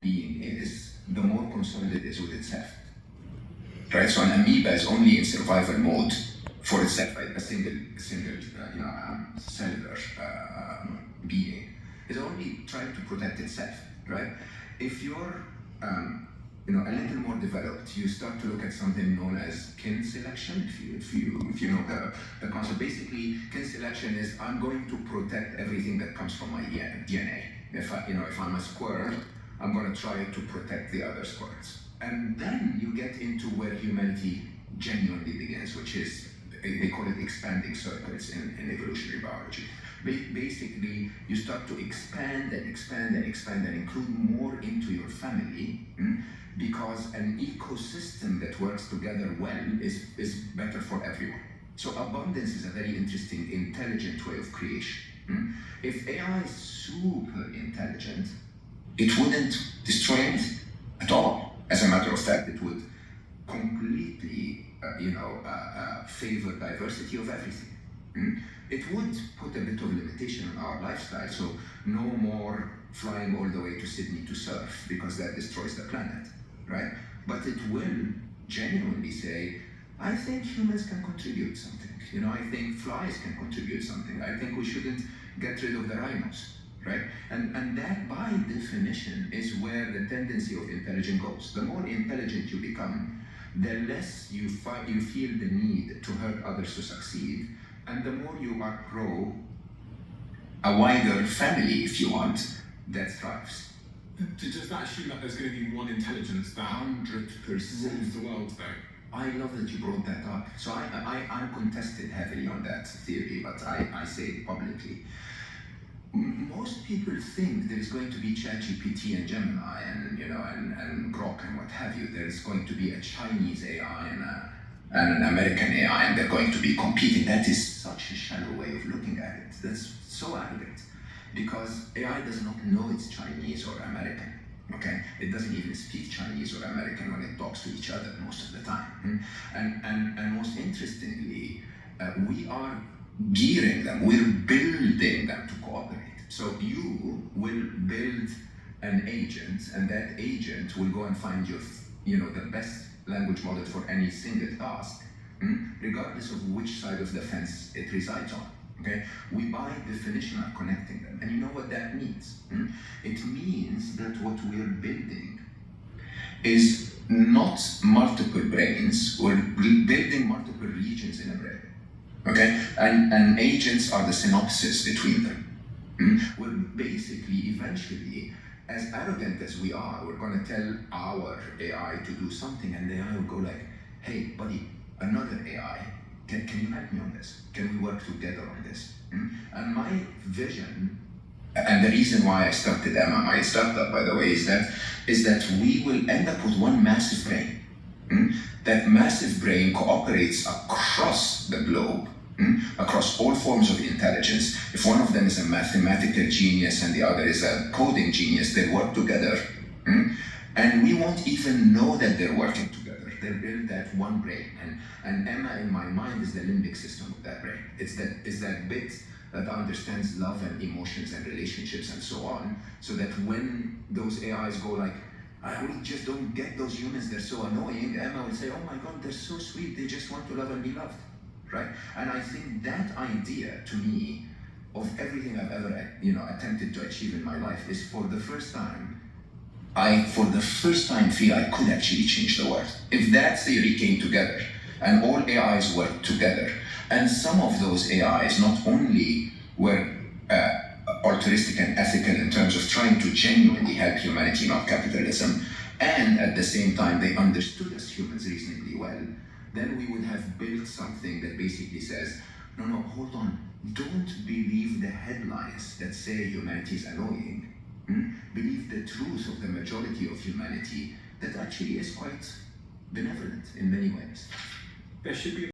being is, the more concerned it is with itself. Right? So an amoeba is only in survival mode for itself, right? A single cellular being is only trying to protect itself, right? If you're a little more developed, you start to look at something known as kin selection. If you know the concept, basically kin selection is I'm going to protect everything that comes from my DNA. If I'm a squirrel, I'm going to try to protect the other squirrels. And then you get into where humanity genuinely begins, which is, they call it expanding circles in evolutionary biology. Basically, you start to expand and expand and expand and include more into your family, because an ecosystem that works together well is better for everyone. So abundance is a very interesting, intelligent way of creation. If AI is super intelligent, it wouldn't destroy anything at all. As a matter of fact, it would completely, favor diversity of everything. It would put a bit of limitation on our lifestyle, so no more flying all the way to Sydney to surf, because that destroys the planet, right? But it will genuinely say, I think humans can contribute something. I think flies can contribute something. I think we shouldn't get rid of the rhinos. Right? And that, by definition, is where the tendency of intelligence goes. The more intelligent you become, the less you feel the need to hurt others to succeed, and the more you are pro a wider family, if you want, that thrives. Does that assume that there's going to be one intelligence that 100% rules the world, though? I love that you brought that up. So I'm contested heavily on that theory, but I say it publicly. Most people think there is going to be ChatGPT and Gemini and Grok and what have you. There is going to be a Chinese AI and an American AI, and they're going to be competing. That is such a shallow way of looking at it. That's so arrogant, because AI does not know it's Chinese or American. Okay, it doesn't even speak Chinese or American when it talks to each other most of the time. And most interestingly, we are gearing them, we're building them to cooperate. So you will build an agent, and that agent will go and find the best language model for any single task, regardless of which side of the fence it resides on. Okay? We by definition are connecting them. And you know what that means? It means that what we're building is not multiple brains, we're building multiple regions in a brain. Okay, and agents are the synopsis between them. We're basically, eventually, as arrogant as we are, we're going to tell our AI to do something, and the AI will go like, hey, buddy, another AI, can you help me on this? Can we work together on this? And my vision, and the reason why I started Emma, my startup, by the way, is that we will end up with one massive brain. That massive brain cooperates across the globe, across all forms of intelligence. If one of them is a mathematical genius and the other is a coding genius, they work together, and we won't even know that they're working together. They build that one brain, and Emma, in my mind, is the limbic system of that brain. It's that bit that understands love and emotions and relationships and so on, so that when those AIs go like, we just don't get those humans, they're so annoying, Emma will say, oh my God, they're so sweet, they just want to love and be loved, right? And I think that idea, to me, of everything I've ever attempted to achieve in my life, is for the first time, feel I could actually change the world. If that theory came together, and all AIs worked together, and some of those AIs not only were altruistic and ethical in terms of trying to genuinely help humanity, not capitalism, and at the same time they understood us humans reasonably well, then we would have built something that basically says, no, hold on, don't believe the headlines that say humanity is annoying. Believe the truth of the majority of humanity that actually is quite benevolent in many ways. There should be